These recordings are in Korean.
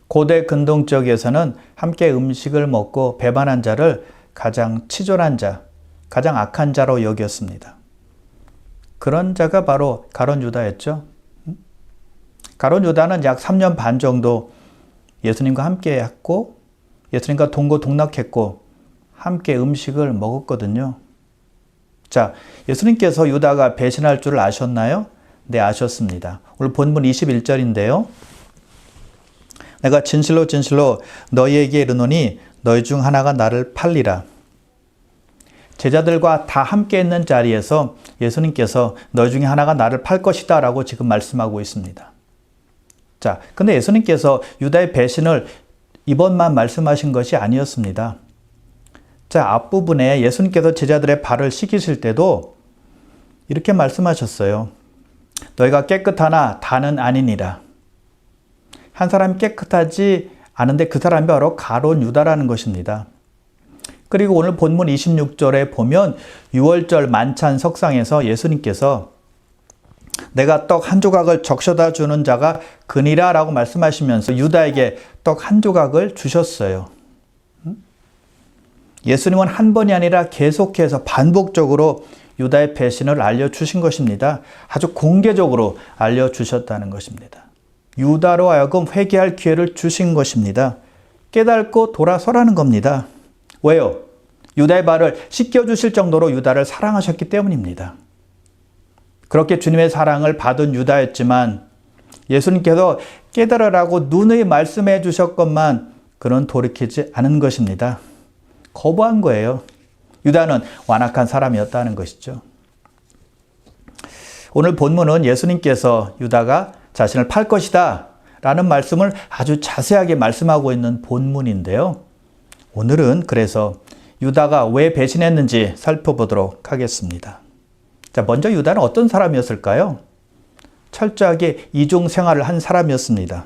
고대 근동 지역에서는 함께 음식을 먹고 배반한 자를 가장 치졸한 자, 가장 악한 자로 여겼습니다. 그런 자가 바로 가룟 유다였죠. 가룟 유다는 약 3년 반 정도 예수님과 함께 했고 예수님과 동고동락했고 함께 음식을 먹었거든요. 자, 예수님께서 유다가 배신할 줄을 아셨나요? 네, 아셨습니다. 오늘 본문 21절인데요. 내가 진실로 진실로 너희에게 이르노니 너희 중 하나가 나를 팔리라. 제자들과 다 함께 있는 자리에서 예수님께서 너희 중에 하나가 나를 팔 것이다 라고 지금 말씀하고 있습니다. 자, 근데 예수님께서 유다의 배신을 이번만 말씀하신 것이 아니었습니다. 자, 앞부분에 예수님께서 제자들의 발을 씻기실 때도 이렇게 말씀하셨어요. 너희가 깨끗하나 다는 아니니라. 한 사람이 깨끗하지 않은데 그 사람이 바로 가룟 유다라는 것입니다. 그리고 오늘 본문 26절에 보면 6월절 만찬 석상에서 예수님께서 내가 떡 한 조각을 적셔다 주는 자가 그니라 라고 말씀하시면서 유다에게 떡 한 조각을 주셨어요. 예수님은 한 번이 아니라 계속해서 반복적으로 유다의 배신을 알려주신 것입니다. 아주 공개적으로 알려주셨다는 것입니다. 유다로 하여금 회개할 기회를 주신 것입니다. 깨닫고 돌아서라는 겁니다. 왜요? 유다의 발을 씻겨주실 정도로 유다를 사랑하셨기 때문입니다. 그렇게 주님의 사랑을 받은 유다였지만 예수님께서 깨달으라고 누누이 말씀해 주셨건만 그는 돌이키지 않은 것입니다. 거부한 거예요. 유다는 완악한 사람이었다는 것이죠. 오늘 본문은 예수님께서 유다가 자신을 팔 것이다 라는 말씀을 아주 자세하게 말씀하고 있는 본문인데요. 오늘은 그래서 유다가 왜 배신했는지 살펴보도록 하겠습니다. 자, 먼저 유다는 어떤 사람이었을까요? 철저하게 이중 생활을 한 사람이었습니다.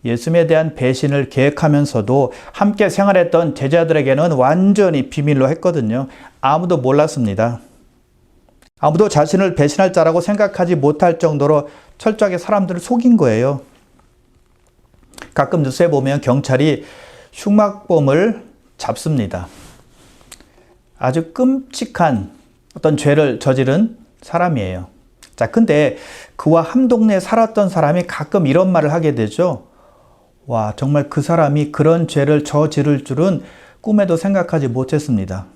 예수님에 대한 배신을 계획하면서도 함께 생활했던 제자들에게는 완전히 비밀로 했거든요. 아무도 몰랐습니다. 아무도 자신을 배신할 자라고 생각하지 못할 정도로 철저하게 사람들을 속인 거예요. 가끔 뉴스에 보면 경찰이 흉막범을 잡습니다. 아주 끔찍한 어떤 죄를 저지른 사람이에요. 자, 근데 그와 한 동네에 살았던 사람이 가끔 이런 말을 하게 되죠. 와, 정말 그 사람이 그런 죄를 저지를 줄은 꿈에도 생각하지 못했습니다.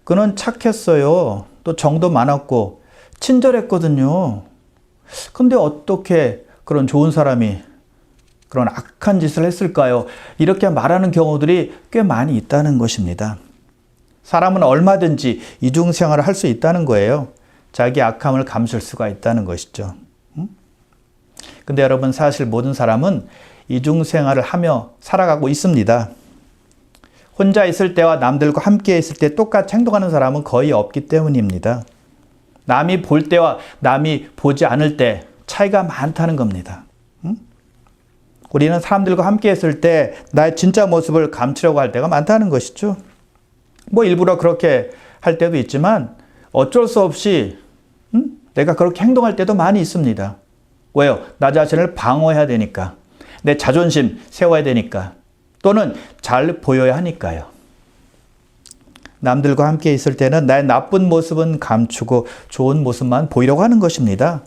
그는 착했어요. 또 정도 많았고 친절했거든요. 근데 어떻게 그런 좋은 사람이 그런 악한 짓을 했을까요? 이렇게 말하는 경우들이 꽤 많이 있다는 것입니다. 사람은 얼마든지 이중생활을 할 수 있다는 거예요. 자기 악함을 감출 수가 있다는 것이죠. 근데 여러분, 사실 모든 사람은 이중생활을 하며 살아가고 있습니다. 혼자 있을 때와 남들과 함께 있을 때 똑같이 행동하는 사람은 거의 없기 때문입니다. 남이 볼 때와 남이 보지 않을 때 차이가 많다는 겁니다. 우리는 사람들과 함께 있을 때 나의 진짜 모습을 감추려고 할 때가 많다는 것이죠. 뭐 일부러 그렇게 할 때도 있지만 어쩔 수 없이 내가 그렇게 행동할 때도 많이 있습니다. 왜요? 나 자신을 방어해야 되니까. 내 자존심 세워야 되니까. 또는 잘 보여야 하니까요. 남들과 함께 있을 때는 나의 나쁜 모습은 감추고 좋은 모습만 보이려고 하는 것입니다.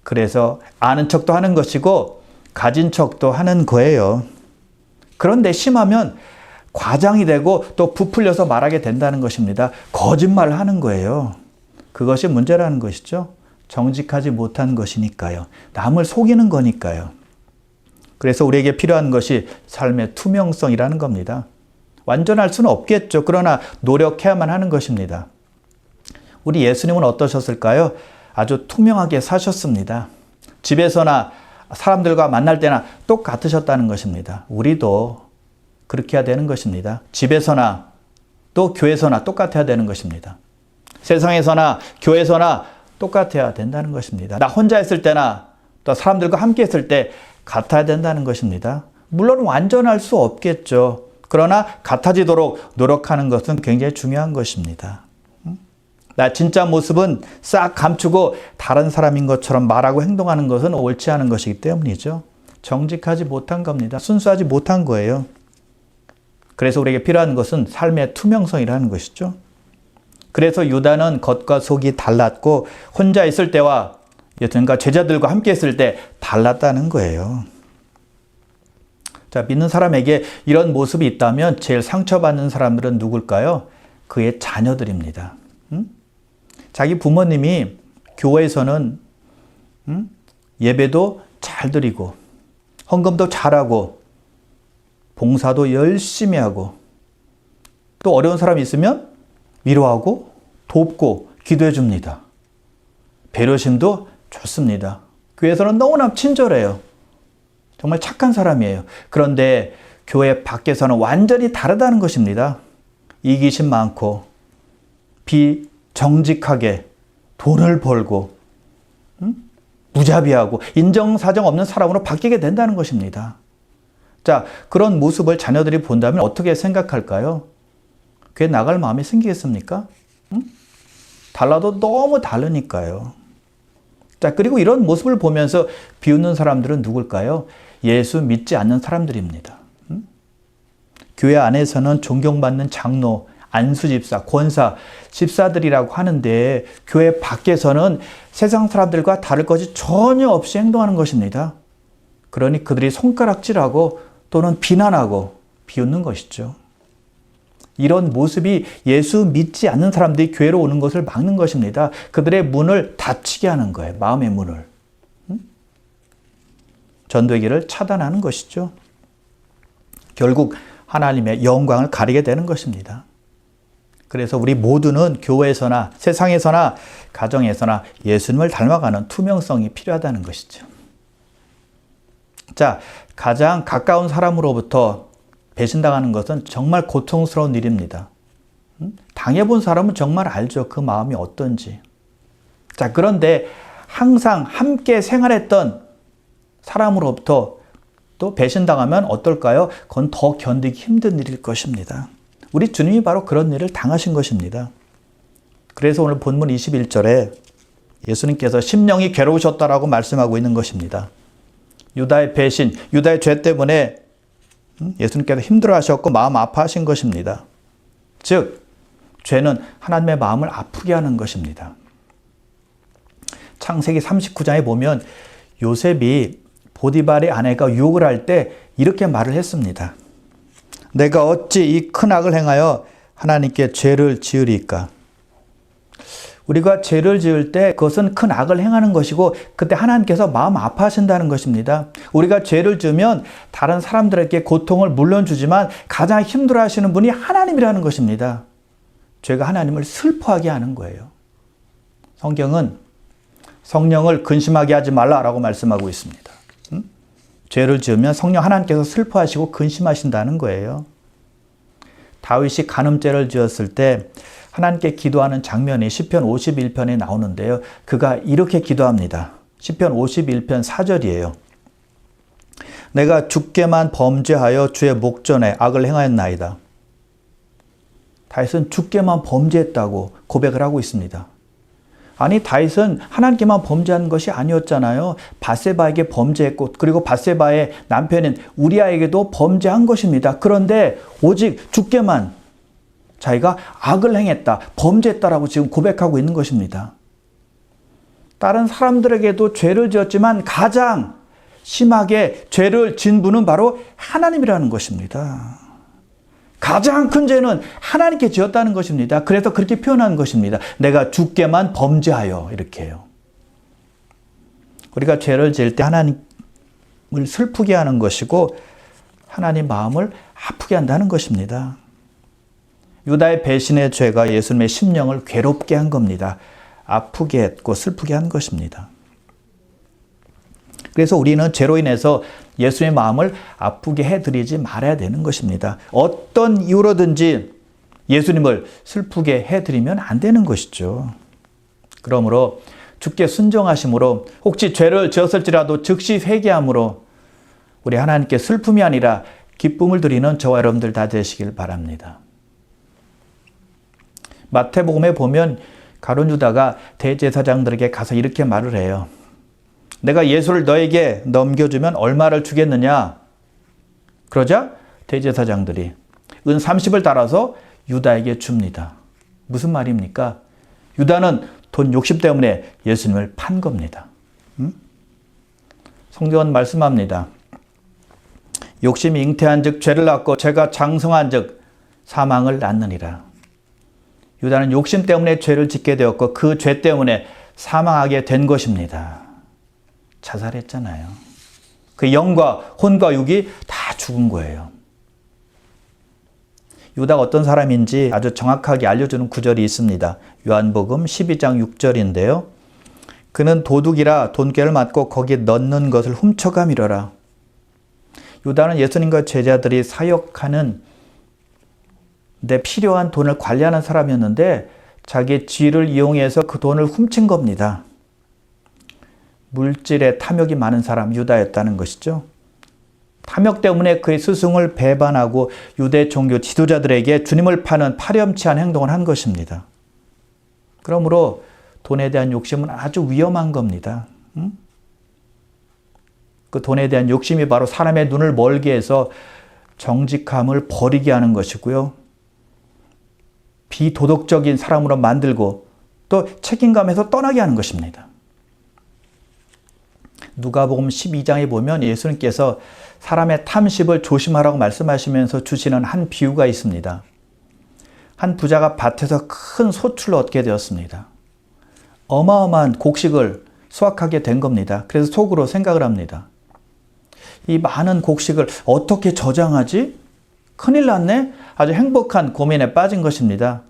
그래서 아는 척도 하는 것이고 가진 척도 하는 거예요. 그런데 심하면 과장이 되고 또 부풀려서 말하게 된다는 것입니다. 거짓말을 하는 거예요. 그것이 문제라는 것이죠. 정직하지 못한 것이니까요. 남을 속이는 거니까요. 그래서 우리에게 필요한 것이 삶의 투명성이라는 겁니다. 완전할 수는 없겠죠. 그러나 노력해야만 하는 것입니다. 우리 예수님은 어떠셨을까요? 아주 투명하게 사셨습니다. 집에서나 사람들과 만날 때나 똑같으셨다는 것입니다. 우리도 그렇게 해야 되는 것입니다. 집에서나 또 교회에서나 똑같아야 되는 것입니다. 세상에서나 교회에서나 똑같아야 된다는 것입니다. 나 혼자 있을 때나 또 사람들과 함께 있을 때 같아야 된다는 것입니다. 물론 완전할 수 없겠죠. 그러나 같아지도록 노력하는 것은 굉장히 중요한 것입니다. 나 진짜 모습은 싹 감추고 다른 사람인 것처럼 말하고 행동하는 것은 옳지 않은 것이기 때문이죠. 정직하지 못한 겁니다. 순수하지 못한 거예요. 그래서 우리에게 필요한 것은 삶의 투명성이라는 것이죠. 그래서 유다는 겉과 속이 달랐고 혼자 있을 때와 여튼가 제자들과 함께 있을 때 달랐다는 거예요. 자, 믿는 사람에게 이런 모습이 있다면 제일 상처받는 사람들은 누굴까요? 그의 자녀들입니다. 자기 부모님이 교회에서는 예배도 잘 드리고 헌금도 잘하고 봉사도 열심히 하고 또 어려운 사람이 있으면 위로하고 돕고 기도해 줍니다. 배려심도 좋습니다. 교회에서는 너무나 친절해요. 정말 착한 사람이에요. 그런데 교회 밖에서는 완전히 다르다는 것입니다. 이기심 많고 비정직하게 돈을 벌고 무자비하고 인정사정 없는 사람으로 바뀌게 된다는 것입니다. 자, 그런 모습을 자녀들이 본다면 어떻게 생각할까요? 교회 나갈 마음이 생기겠습니까? 달라도 너무 다르니까요. 자, 그리고 이런 모습을 보면서 비웃는 사람들은 누굴까요? 예수 믿지 않는 사람들입니다. 교회 안에서는 존경받는 장로, 안수집사, 권사, 집사들이라고 하는데 교회 밖에서는 세상 사람들과 다를 것이 전혀 없이 행동하는 것입니다. 그러니 그들이 손가락질하고 또는 비난하고 비웃는 것이죠. 이런 모습이 예수 믿지 않는 사람들이 교회로 오는 것을 막는 것입니다. 그들의 문을 닫히게 하는 거예요. 마음의 문을. 전도의 길을 차단하는 것이죠. 결국 하나님의 영광을 가리게 되는 것입니다. 그래서 우리 모두는 교회에서나 세상에서나 가정에서나 예수님을 닮아가는 투명성이 필요하다는 것이죠. 자, 가장 가까운 사람으로부터 배신당하는 것은 정말 고통스러운 일입니다. 당해본 사람은 정말 알죠. 그 마음이 어떤지. 자, 그런데 항상 함께 생활했던 사람으로부터 또 배신당하면 어떨까요? 그건 더 견디기 힘든 일일 것입니다. 우리 주님이 바로 그런 일을 당하신 것입니다. 그래서 오늘 본문 21절에 예수님께서 심령이 괴로우셨다라고 말씀하고 있는 것입니다. 유다의 배신, 유다의 죄 때문에 예수님께서 힘들어하셨고 마음 아파하신 것입니다. 즉, 죄는 하나님의 마음을 아프게 하는 것입니다. 창세기 39장에 보면 요셉이 보디발의 아내가 유혹을 할 때 이렇게 말을 했습니다. 내가 어찌 이 큰 악을 행하여 하나님께 죄를 지으리까? 우리가 죄를 지을 때 그것은 큰 악을 행하는 것이고 그때 하나님께서 마음 아파하신다는 것입니다. 우리가 죄를 지으면 다른 사람들에게 고통을 물론 주지만 가장 힘들어하시는 분이 하나님이라는 것입니다. 죄가 하나님을 슬퍼하게 하는 거예요. 성경은 성령을 근심하게 하지 말라라고 말씀하고 있습니다. 죄를 지으면 성령 하나님께서 슬퍼하시고 근심하신다는 거예요. 다윗이 간음죄를 지었을 때 하나님께 기도하는 장면이 시편 51편에 나오는데요. 그가 이렇게 기도합니다. 시편 51편 4절이에요. 내가 주께만 범죄하여 주의 목전에 악을 행하였나이다. 다윗은 주께만 범죄했다고 고백을 하고 있습니다. 아니, 다윗은 하나님께만 범죄한 것이 아니었잖아요. 밧세바에게 범죄했고 그리고 밧세바의 남편인 우리아에게도 범죄한 것입니다. 그런데 오직 주께만 자기가 악을 행했다, 범죄했다라고 지금 고백하고 있는 것입니다. 다른 사람들에게도 죄를 지었지만 가장 심하게 죄를 진 분은 바로 하나님이라는 것입니다. 가장 큰 죄는 하나님께 지었다는 것입니다. 그래서 그렇게 표현한 것입니다. 내가 주께만 범죄하여 이렇게 해요. 우리가 죄를 지을 때 하나님을 슬프게 하는 것이고 하나님 마음을 아프게 한다는 것입니다. 유다의 배신의 죄가 예수님의 심령을 괴롭게 한 겁니다. 아프게 했고 슬프게 한 것입니다. 그래서 우리는 죄로 인해서 예수님의 마음을 아프게 해드리지 말아야 되는 것입니다. 어떤 이유로든지 예수님을 슬프게 해드리면 안 되는 것이죠. 그러므로 주께 순종하심으로 혹시 죄를 지었을지라도 즉시 회개함으로 우리 하나님께 슬픔이 아니라 기쁨을 드리는 저와 여러분들 다 되시길 바랍니다. 마태복음에 보면 가룟 유다가 대제사장들에게 가서 이렇게 말을 해요. 내가 예수를 너에게 넘겨주면 얼마를 주겠느냐? 그러자 대제사장들이 은 30을 달아서 유다에게 줍니다. 무슨 말입니까? 유다는 돈 욕심 때문에 예수님을 판 겁니다. 성경은 말씀합니다. 욕심이 잉태한 즉 죄를 낳고 죄가 장성한 즉 사망을 낳느니라. 유다는 욕심 때문에 죄를 짓게 되었고 그 죄 때문에 사망하게 된 것입니다. 자살했잖아요. 그 영과 혼과 육이 다 죽은 거예요. 유다가 어떤 사람인지 아주 정확하게 알려주는 구절이 있습니다. 요한복음 12장 6절인데요. 그는 도둑이라 돈꾀를 맞고 거기에 넣는 것을 훔쳐가미려라. 유다는 예수님과 제자들이 사역하는 데 필요한 돈을 관리하는 사람이었는데 자기의 지위를 이용해서 그 돈을 훔친 겁니다. 물질에 탐욕이 많은 사람 유다였다는 것이죠. 탐욕 때문에 그의 스승을 배반하고 유대 종교 지도자들에게 주님을 파는 파렴치한 행동을 한 것입니다. 그러므로 돈에 대한 욕심은 아주 위험한 겁니다. 그 돈에 대한 욕심이 바로 사람의 눈을 멀게 해서 정직함을 버리게 하는 것이고요. 비도덕적인 사람으로 만들고 또 책임감에서 떠나게 하는 것입니다. 누가복음 12장에 보면 예수님께서 사람의 탐심을 조심하라고 말씀하시면서 주시는 한 비유가 있습니다. 한 부자가 밭에서 큰 소출을 얻게 되었습니다. 어마어마한 곡식을 수확하게 된 겁니다. 그래서 속으로 생각을 합니다. 이 많은 곡식을 어떻게 저장하지? 큰일 났네? 아주 행복한 고민에 빠진 것입니다.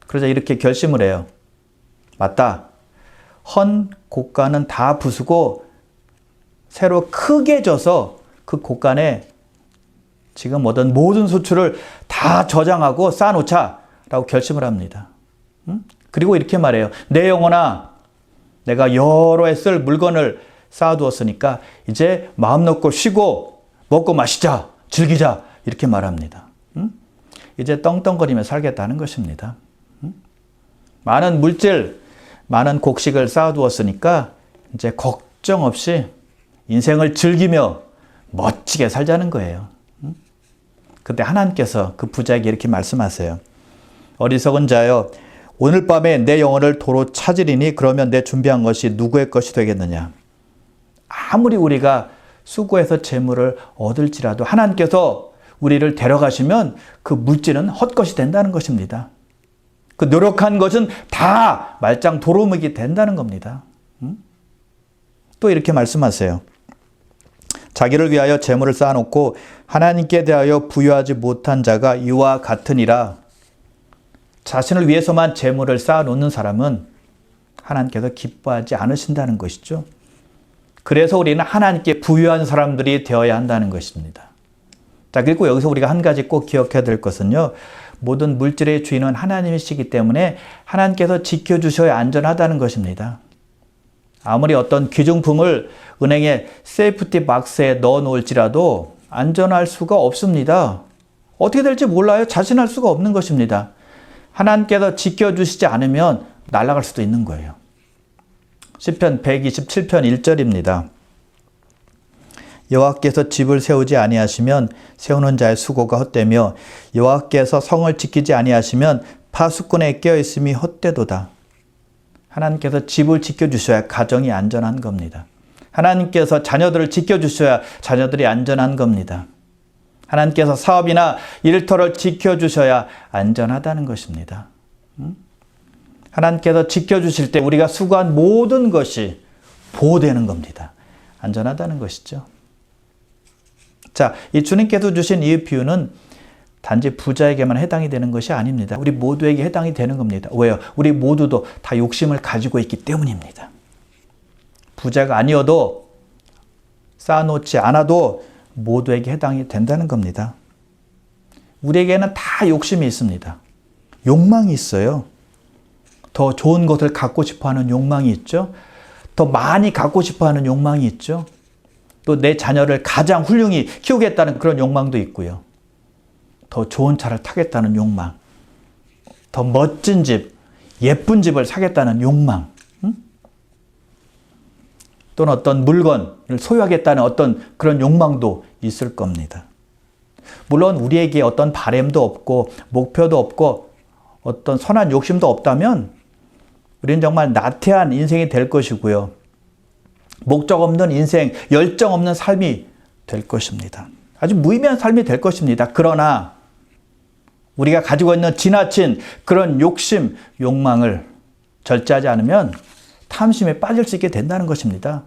그러자 이렇게 결심을 해요. 맞다. 헌 곡간은 다 부수고 새로 크게 져서 그 곡간에 지금 얻은 모든 수출을 다 저장하고 쌓아놓자 라고 결심을 합니다. 그리고 이렇게 말해요. 내 영혼아, 내가 여러 해 쓸 물건을 쌓아두었으니까 이제 마음 놓고 쉬고 먹고 마시자, 즐기자 이렇게 말합니다. 이제 떵떵거리며 살겠다는 것입니다. 많은 물질, 많은 곡식을 쌓아두었으니까 이제 걱정 없이 인생을 즐기며 멋지게 살자는 거예요. 그때 하나님께서 그 부자에게 이렇게 말씀하세요. 어리석은 자여, 오늘 밤에 내 영혼을 도로 찾으리니 그러면 내 준비한 것이 누구의 것이 되겠느냐. 아무리 우리가 수고해서 재물을 얻을지라도 하나님께서 우리를 데려가시면 그 물질은 헛것이 된다는 것입니다. 그 노력한 것은 다 말짱 도루묵이 된다는 겁니다. 또 이렇게 말씀하세요. 자기를 위하여 재물을 쌓아놓고 하나님께 대하여 부여하지 못한 자가 이와 같으니라. 자신을 위해서만 재물을 쌓아놓는 사람은 하나님께서 기뻐하지 않으신다는 것이죠. 그래서 우리는 하나님께 부유한 사람들이 되어야 한다는 것입니다. 자, 그리고 여기서 우리가 한 가지 꼭 기억해야 될 것은요. 모든 물질의 주인은 하나님이시기 때문에 하나님께서 지켜주셔야 안전하다는 것입니다. 아무리 어떤 귀중품을 은행의 세이프티 박스에 넣어 놓을지라도 안전할 수가 없습니다. 어떻게 될지 몰라요. 자신할 수가 없는 것입니다. 하나님께서 지켜주시지 않으면 날아갈 수도 있는 거예요. 시편 127편 1절입니다. 여호와께서 집을 세우지 아니하시면 세우는 자의 수고가 헛되며 여호와께서 성을 지키지 아니하시면 파수꾼에 깨어있음이 헛되도다. 하나님께서 집을 지켜주셔야 가정이 안전한 겁니다. 하나님께서 자녀들을 지켜주셔야 자녀들이 안전한 겁니다. 하나님께서 사업이나 일터를 지켜주셔야 안전하다는 것입니다. 하나님께서 지켜주실 때 우리가 수고한 모든 것이 보호되는 겁니다. 안전하다는 것이죠. 자, 이 주님께서 주신 이 비유는 단지 부자에게만 해당이 되는 것이 아닙니다. 우리 모두에게 해당이 되는 겁니다. 왜요? 우리 모두도 다 욕심을 가지고 있기 때문입니다. 부자가 아니어도 쌓아놓지 않아도 모두에게 해당이 된다는 겁니다. 우리에게는 다 욕심이 있습니다. 욕망이 있어요. 더 좋은 것을 갖고 싶어하는 욕망이 있죠. 더 많이 갖고 싶어하는 욕망이 있죠. 또 내 자녀를 가장 훌륭히 키우겠다는 그런 욕망도 있고요. 더 좋은 차를 타겠다는 욕망, 더 멋진 집, 예쁜 집을 사겠다는 욕망. 또는 어떤 물건을 소유하겠다는 어떤 그런 욕망도 있을 겁니다. 물론 우리에게 어떤 바램도 없고 목표도 없고 어떤 선한 욕심도 없다면 우리는 정말 나태한 인생이 될 것이고요. 목적 없는 인생, 열정 없는 삶이 될 것입니다. 아주 무의미한 삶이 될 것입니다. 그러나 우리가 가지고 있는 지나친 그런 욕심, 욕망을 절제하지 않으면 탐심에 빠질 수 있게 된다는 것입니다.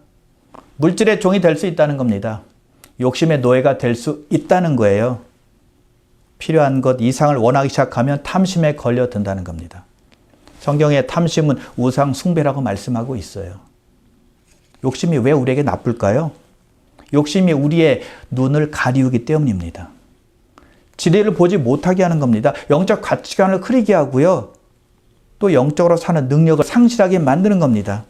물질의 종이 될 수 있다는 겁니다. 욕심의 노예가 될 수 있다는 거예요. 필요한 것 이상을 원하기 시작하면 탐심에 걸려든다는 겁니다. 성경의 탐심은 우상 숭배라고 말씀하고 있어요. 욕심이 왜 우리에게 나쁠까요? 욕심이 우리의 눈을 가리우기 때문입니다. 진리를 보지 못하게 하는 겁니다. 영적 가치관을 흐리게 하고요. 또 영적으로 사는 능력을 상실하게 만드는 겁니다.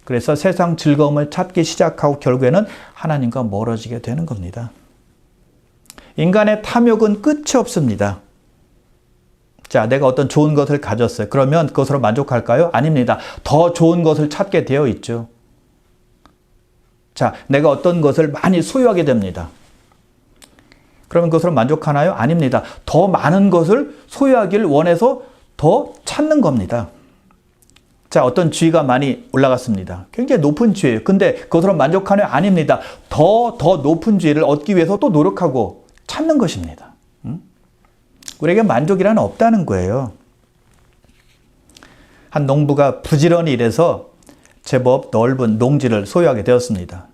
그래서 세상 즐거움을 찾기 시작하고 결국에는 하나님과 멀어지게 되는 겁니다. 인간의 탐욕은 끝이 없습니다. 자, 내가 어떤 좋은 것을 가졌어요. 그러면 그것으로 만족할까요? 아닙니다. 더 좋은 것을 찾게 되어 있죠. 자, 내가 어떤 것을 많이 소유하게 됩니다. 그러면 그것으로 만족하나요? 아닙니다. 더 많은 것을 소유하기를 원해서 더 찾는 겁니다. 자, 어떤 지위가 많이 올라갔습니다. 굉장히 높은 지위예요. 근데 그것으로 만족하나요? 아닙니다. 더 높은 지위를 얻기 위해서 또 노력하고 찾는 것입니다. 우리에게 만족이란 없다는 거예요. 한 농부가 부지런히 일해서 제법 넓은 농지를 소유하게 되었습니다.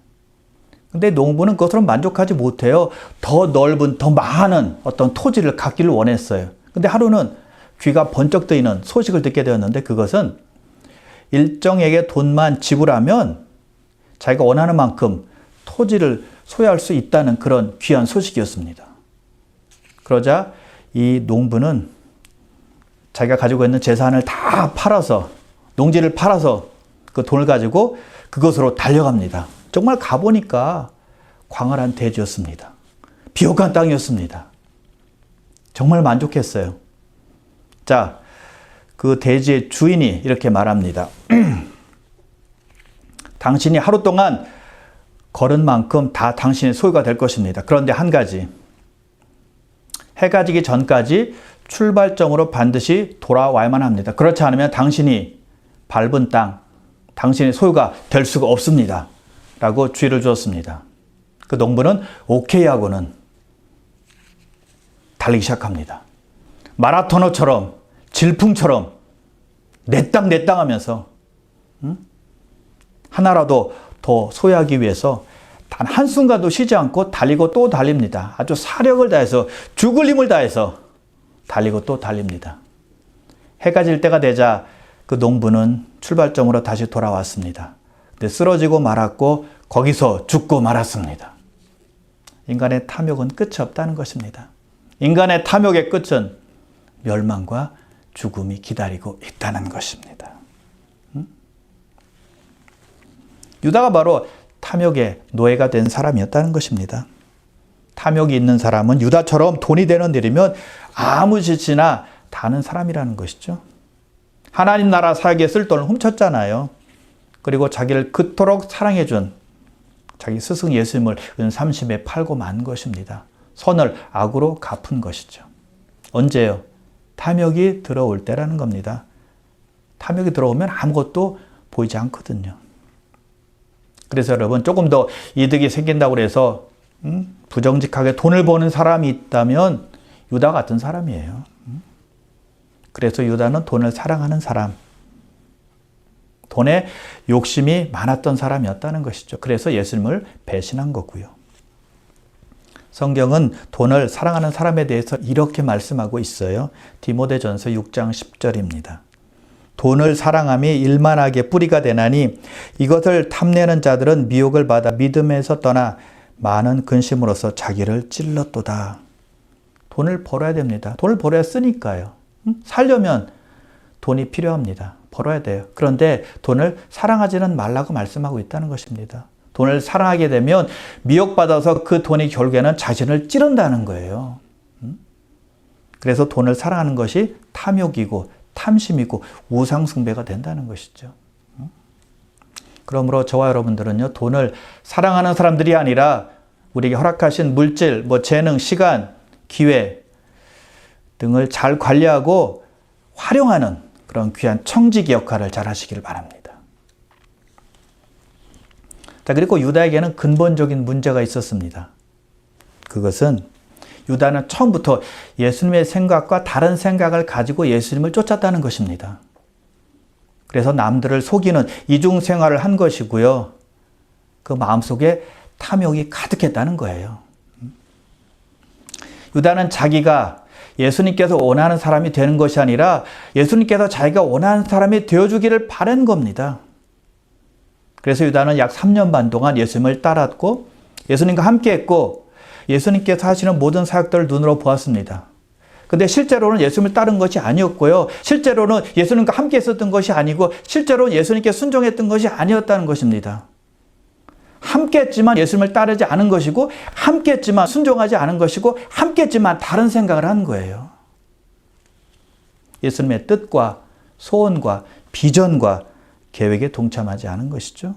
근데 농부는 그것으로 만족하지 못해요. 더 넓은, 더 많은 어떤 토지를 갖기를 원했어요. 근데 하루는 귀가 번쩍 뜨이는 소식을 듣게 되었는데 그것은 일정에게 돈만 지불하면 자기가 원하는 만큼 토지를 소유할 수 있다는 그런 귀한 소식이었습니다. 그러자 이 농부는 자기가 가지고 있는 재산을 다 팔아서, 농지를 팔아서 그 돈을 가지고 그것으로 달려갑니다. 정말 가보니까 광활한 대지였습니다. 비옥한 땅이었습니다. 정말 만족했어요. 자, 그 대지의 주인이 이렇게 말합니다. 당신이 하루 동안 걸은 만큼 다 당신의 소유가 될 것입니다. 그런데 한 가지, 해가 지기 전까지 출발점으로 반드시 돌아와야만 합니다. 그렇지 않으면 당신이 밟은 땅, 당신의 소유가 될 수가 없습니다. 라고 주의를 주었습니다. 그 농부는 오케이 하고는 달리기 시작합니다. 마라토너처럼, 질풍처럼 내 땅 하면서 하나라도 더 소유하기 위해서 단 한순간도 쉬지 않고 달리고 또 달립니다. 아주 사력을 다해서, 죽을 힘을 다해서 달리고 또 달립니다. 해가 질 때가 되자 그 농부는 출발점으로 다시 돌아왔습니다. 근데 쓰러지고 말았고 거기서 죽고 말았습니다. 인간의 탐욕은 끝이 없다는 것입니다. 인간의 탐욕의 끝은 멸망과 죽음이 기다리고 있다는 것입니다. 유다가 바로 탐욕의 노예가 된 사람이었다는 것입니다. 탐욕이 있는 사람은 유다처럼 돈이 되는 일이면 아무 짓이나 다는 사람이라는 것이죠. 하나님 나라 살기에 쓸 돈을 훔쳤잖아요. 그리고 자기를 그토록 사랑해준 자기 스승 예수님을 은삼십에 팔고 만 것입니다. 선을 악으로 갚은 것이죠. 언제요? 탐욕이 들어올 때라는 겁니다. 탐욕이 들어오면 아무것도 보이지 않거든요. 그래서 여러분, 조금 더 이득이 생긴다고 해서 부정직하게 돈을 버는 사람이 있다면 유다 같은 사람이에요. 그래서 유다는 돈을 사랑하는 사람, 돈에 욕심이 많았던 사람이었다는 것이죠. 그래서 예수님을 배신한 거고요. 성경은 돈을 사랑하는 사람에 대해서 이렇게 말씀하고 있어요. 디모데전서 6장 10절입니다. 돈을 사랑함이 일만하게 뿌리가 되나니 이것을 탐내는 자들은 미혹을 받아 믿음에서 떠나 많은 근심으로써 자기를 찔렀도다. 돈을 벌어야 됩니다. 돈을 벌어야 쓰니까요. 살려면 돈이 필요합니다. 벌어야 돼요. 그런데 돈을 사랑하지는 말라고 말씀하고 있다는 것입니다. 돈을 사랑하게 되면 미혹받아서 그 돈이 결국에는 자신을 찌른다는 거예요. 그래서 돈을 사랑하는 것이 탐욕이고 탐심이고 우상숭배가 된다는 것이죠. 그러므로 저와 여러분들은요, 돈을 사랑하는 사람들이 아니라 우리에게 허락하신 물질, 재능, 시간, 기회 등을 잘 관리하고 활용하는 그런 귀한 청지기 역할을 잘 하시길 바랍니다. 자, 그리고 유다에게는 근본적인 문제가 있었습니다. 그것은 유다는 처음부터 예수님의 생각과 다른 생각을 가지고 예수님을 쫓았다는 것입니다. 그래서 남들을 속이는 이중 생활을 한 것이고요. 그 마음속에 탐욕이 가득했다는 거예요. 유다는 자기가 예수님께서 원하는 사람이 되는 것이 아니라 예수님께서 자기가 원하는 사람이 되어주기를 바란 겁니다. 그래서 유다는 약 3년 반 동안 예수님을 따랐고 예수님과 함께 했고 예수님께서 하시는 모든 사역들을 눈으로 보았습니다. 근데 실제로는 예수님을 따른 것이 아니었고요. 실제로는 예수님과 함께 있었던 것이 아니고 실제로는 예수님께 순종했던 것이 아니었다는 것입니다. 함께 했지만 예수님을 따르지 않은 것이고 함께 했지만 순종하지 않은 것이고 함께 했지만 다른 생각을 한 거예요. 예수님의 뜻과 소원과 비전과 계획에 동참하지 않은 것이죠.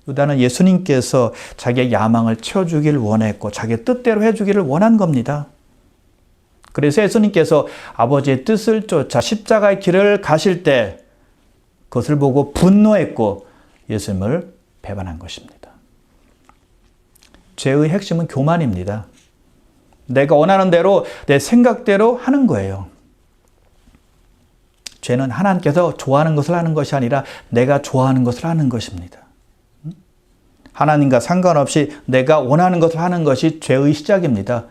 유다는 예수님께서 자기의 야망을 채워주기를 원했고 자기의 뜻대로 해주기를 원한 겁니다. 그래서 예수님께서 아버지의 뜻을 쫓아 십자가의 길을 가실 때 그것을 보고 분노했고 예수님을 배반한 것입니다. 죄의 핵심은 교만입니다. 내가 원하는 대로 내 생각대로 하는 거예요. 죄는 하나님께서 좋아하는 것을 하는 것이 아니라 내가 좋아하는 것을 하는 것입니다. 하나님과 상관없이 내가 원하는 것을 하는 것이 죄의 시작입니다.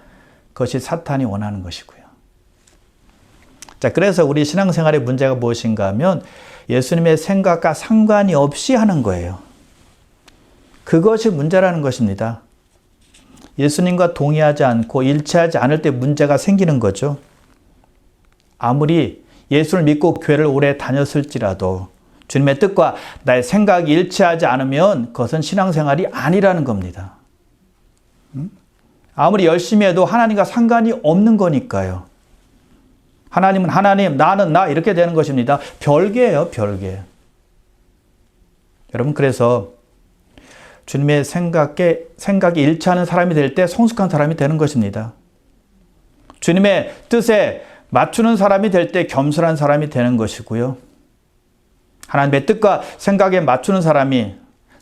그것이 사탄이 원하는 것이고요. 자, 그래서 우리 신앙생활의 문제가 무엇인가 하면 예수님의 생각과 상관이 없이 하는 거예요. 그것이 문제라는 것입니다. 예수님과 동의하지 않고 일치하지 않을 때 문제가 생기는 거죠. 아무리 예수를 믿고 교회를 오래 다녔을지라도 주님의 뜻과 나의 생각이 일치하지 않으면 그것은 신앙생활이 아니라는 겁니다. 아무리 열심히 해도 하나님과 상관이 없는 거니까요. 하나님은 하나님, 나는 나 이렇게 되는 것입니다. 별개예요, 별개. 여러분 그래서 주님의 생각이 일치하는 사람이 될 때 성숙한 사람이 되는 것입니다. 주님의 뜻에 맞추는 사람이 될 때 겸손한 사람이 되는 것이고요. 하나님의 뜻과 생각에 맞추는 사람이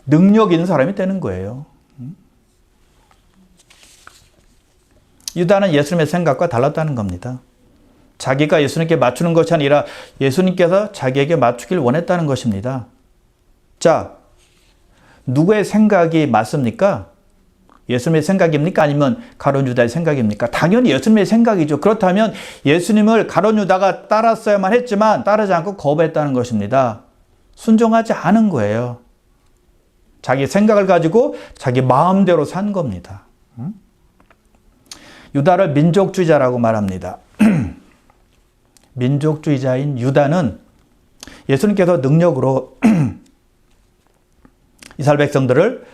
능력 있는 사람이 되는 거예요. 유다는 예수님의 생각과 달랐다는 겁니다. 자기가 예수님께 맞추는 것이 아니라 예수님께서 자기에게 맞추길 원했다는 것입니다. 자, 누구의 생각이 맞습니까? 예수님의 생각입니까? 아니면 가룟 유다의 생각입니까? 당연히 예수님의 생각이죠. 그렇다면 예수님을 가룟 유다가 따랐어야만 했지만 따르지 않고 거부했다는 것입니다. 순종하지 않은 거예요. 자기 생각을 가지고 자기 마음대로 산 겁니다. 유다를 민족주의자라고 말합니다. 민족주의자인 유다는 예수님께서 능력으로 이스라엘 백성들을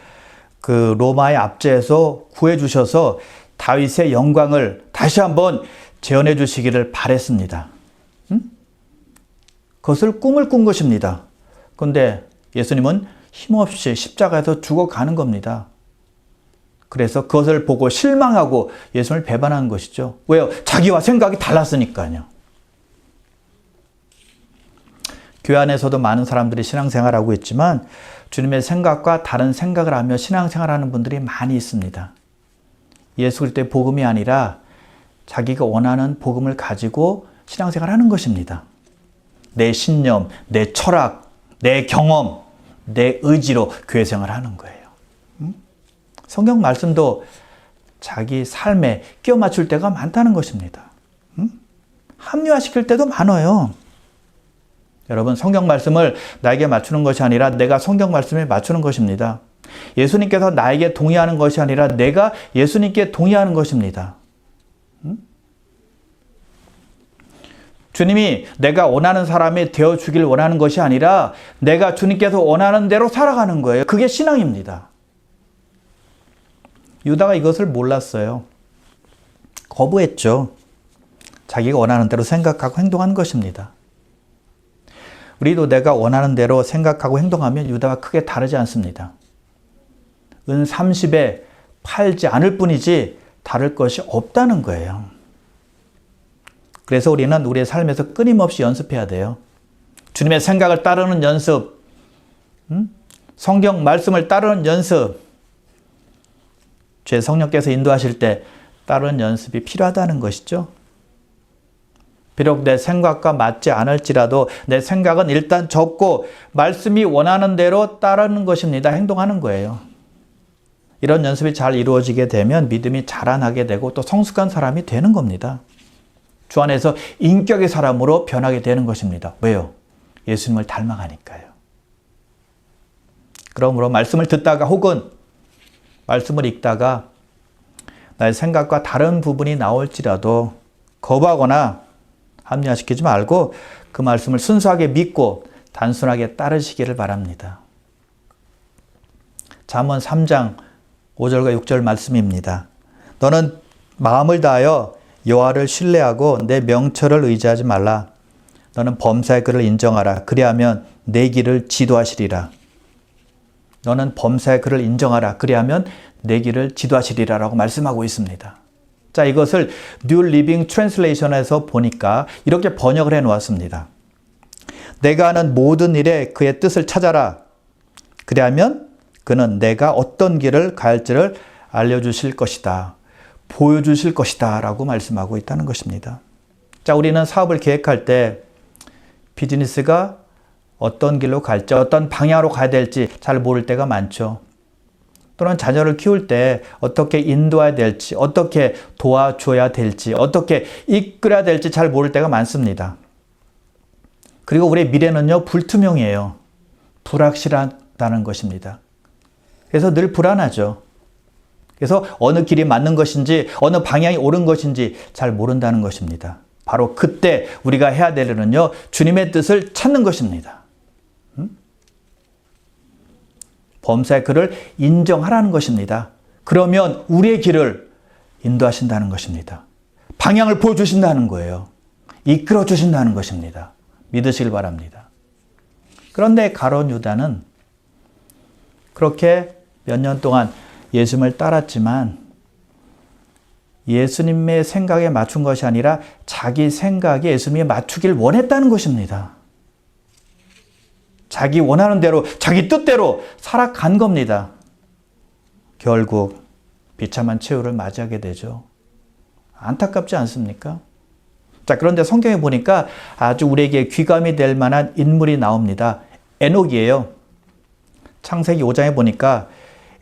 그 로마의 압제에서 구해 주셔서 다윗의 영광을 다시 한번 재현해 주시기를 바랬습니다. 그것을 꿈을 꾼 것입니다. 그런데 예수님은 힘없이 십자가에서 죽어가는 겁니다. 그래서 그것을 보고 실망하고 예수님을 배반한 것이죠. 왜요? 자기와 생각이 달랐으니까요. 교회 안에서도 많은 사람들이 신앙생활하고 있지만 주님의 생각과 다른 생각을 하며 신앙생활하는 분들이 많이 있습니다. 예수 그리스도의 복음이 아니라 자기가 원하는 복음을 가지고 신앙생활하는 것입니다. 내 신념, 내 철학, 내 경험, 내 의지로 교회 생활하는 거예요. 성경 말씀도 자기 삶에 끼워 맞출 때가 많다는 것입니다. 합리화시킬 때도 많아요. 여러분, 성경 말씀을 나에게 맞추는 것이 아니라 내가 성경 말씀에 맞추는 것입니다. 예수님께서 나에게 동의하는 것이 아니라 내가 예수님께 동의하는 것입니다. 주님이 내가 원하는 사람이 되어주길 원하는 것이 아니라 내가 주님께서 원하는 대로 살아가는 거예요. 그게 신앙입니다. 유다가 이것을 몰랐어요. 거부했죠. 자기가 원하는 대로 생각하고 행동한 것입니다. 우리도 내가 원하는 대로 생각하고 행동하면 유다와 크게 다르지 않습니다. 은 30에 팔지 않을 뿐이지 다를 것이 없다는 거예요. 그래서 우리는 우리의 삶에서 끊임없이 연습해야 돼요. 주님의 생각을 따르는 연습, 성경 말씀을 따르는 연습, 제 성령께서 인도하실 때 따르는 연습이 필요하다는 것이죠. 비록 내 생각과 맞지 않을지라도 내 생각은 일단 접고 말씀이 원하는 대로 따르는 것입니다. 행동하는 거예요. 이런 연습이 잘 이루어지게 되면 믿음이 자라나게 되고 또 성숙한 사람이 되는 겁니다. 주 안에서 인격의 사람으로 변하게 되는 것입니다. 왜요? 예수님을 닮아가니까요. 그러므로 말씀을 듣다가 혹은 말씀을 읽다가 나의 생각과 다른 부분이 나올지라도 거부하거나 합리화시키지 말고 그 말씀을 순수하게 믿고 단순하게 따르시기를 바랍니다. 잠언 3장 5절과 6절 말씀입니다. 너는 마음을 다하여 여호와를 신뢰하고 내 명철을 의지하지 말라. 너는 범사의 그를 인정하라. 그리하면 내 길을 지도하시리라. 너는 범사의 그를 인정하라. 그리하면 내 길을 지도하시리라 라고 말씀하고 있습니다. 자, 이것을 뉴 리빙 트랜슬레이션에서 보니까 이렇게 번역을 해 놓았습니다. 내가 하는 모든 일에 그의 뜻을 찾아라. 그리하면 그는 내가 어떤 길을 갈지를 알려주실 것이다. 보여주실 것이다 라고 말씀하고 있다는 것입니다. 자, 우리는 사업을 계획할 때 비즈니스가 어떤 길로 갈지, 어떤 방향으로 가야 될지 잘 모를 때가 많죠. 또는 자녀를 키울 때 어떻게 인도해야 될지, 어떻게 도와줘야 될지, 어떻게 이끌어야 될지 잘 모를 때가 많습니다. 그리고 우리의 미래는요, 불투명해요. 불확실하다는 것입니다. 그래서 늘 불안하죠. 그래서 어느 길이 맞는 것인지, 어느 방향이 옳은 것인지 잘 모른다는 것입니다. 바로 그때 우리가 해야 될 일은요, 주님의 뜻을 찾는 것입니다. 범사의 그를 인정하라는 것입니다. 그러면 우리의 길을 인도하신다는 것입니다. 방향을 보여주신다는 거예요. 이끌어 주신다는 것입니다. 믿으시길 바랍니다. 그런데 가룟 유다는 그렇게 몇 년 동안 예수님을 따랐지만 예수님의 생각에 맞춘 것이 아니라 자기 생각에 예수님이 맞추길 원했다는 것입니다. 자기 원하는 대로, 자기 뜻대로 살아간 겁니다. 결국 비참한 최후를 맞이하게 되죠. 안타깝지 않습니까? 자, 그런데 성경에 보니까 아주 우리에게 귀감이 될 만한 인물이 나옵니다. 에녹이에요. 창세기 5장에 보니까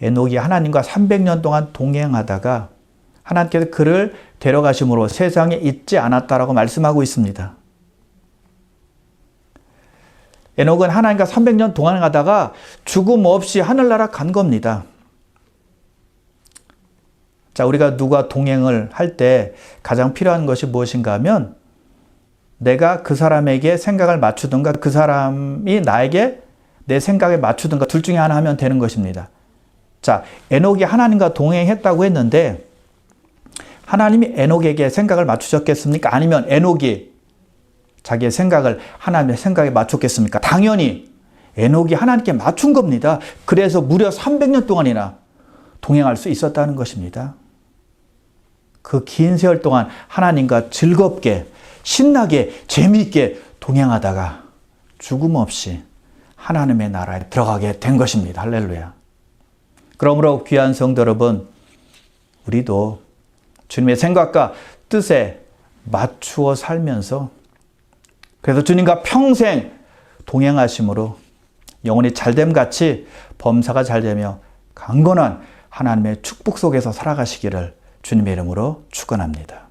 에녹이 하나님과 300년 동안 동행하다가 하나님께서 그를 데려가심으로 세상에 있지 않았다라고 말씀하고 있습니다. 에녹은 하나님과 300년 동행하다가 죽음 없이 하늘나라 간 겁니다. 자, 우리가 누가 동행을 할 때 가장 필요한 것이 무엇인가 하면 내가 그 사람에게 생각을 맞추든가 그 사람이 나에게 내 생각에 맞추든가 둘 중에 하나 하면 되는 것입니다. 자, 에녹이 하나님과 동행했다고 했는데 하나님이 에녹에게 생각을 맞추셨겠습니까? 아니면 에녹이 자기의 생각을 하나님의 생각에 맞췄겠습니까? 당연히 에녹이 하나님께 맞춘 겁니다. 그래서 무려 300년 동안이나 동행할 수 있었다는 것입니다. 그 긴 세월 동안 하나님과 즐겁게, 신나게, 재미있게 동행하다가 죽음 없이 하나님의 나라에 들어가게 된 것입니다. 할렐루야. 그러므로 귀한 성도 여러분, 우리도 주님의 생각과 뜻에 맞추어 살면서 그래서 주님과 평생 동행하심으로 영혼이 잘됨같이 범사가 잘되며 강건한 하나님의 축복 속에서 살아가시기를 주님의 이름으로 축원합니다.